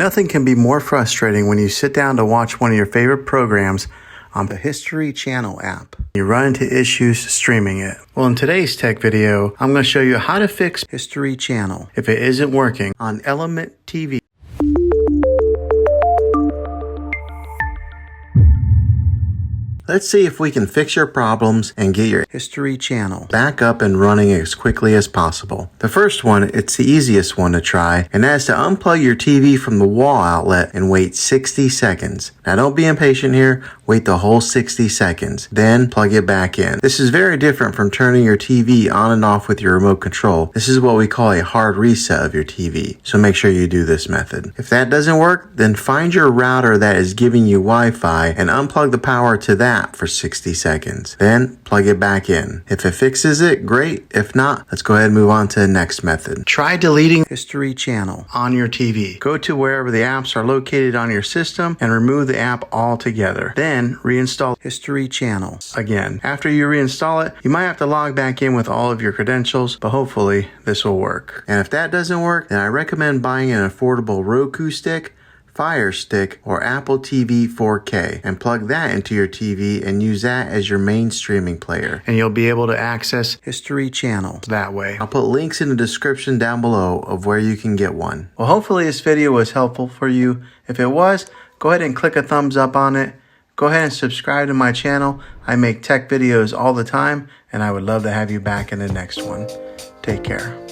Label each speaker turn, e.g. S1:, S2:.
S1: Nothing can be more frustrating when you sit down to watch one of your favorite programs on the History Channel app. You run into issues streaming it. Well, in today's tech video, I'm going to show you how to fix History Channel if it isn't working on Element TV. Let's see if we can fix your problems and get your History Channel back up and running as quickly as possible. The first one, it's the easiest one to try, and that is to unplug your TV from the wall outlet and wait 60 seconds. Now don't be impatient here, wait the whole 60 seconds, then plug it back in. This is very different from turning your TV on and off with your remote control. This is what we call a hard reset of your TV, so make sure you do this method. If that doesn't work, then find your router that is giving you Wi-Fi and unplug the power to that for 60 seconds. Then plug it back in. If it fixes it, great. If not, let's go ahead and move on to the next method. Try deleting History Channel on your TV. Go to wherever the apps are located on your system and remove the app altogether. Then reinstall History Channel again. After you reinstall it, you might have to log back in with all of your credentials, but hopefully this will work. And if that doesn't work, then I recommend buying an affordable Roku stick, Fire Stick, or Apple TV 4K and plug that into your TV and use that as your main streaming player. And you'll be able to access History Channel that way. I'll put links in the description down below of where you can get one. Well, hopefully this video was helpful for you. If it was, go ahead and click a thumbs up on it. Go ahead and subscribe to my channel. I make tech videos all the time, and I would love to have you back in the next one. Take care.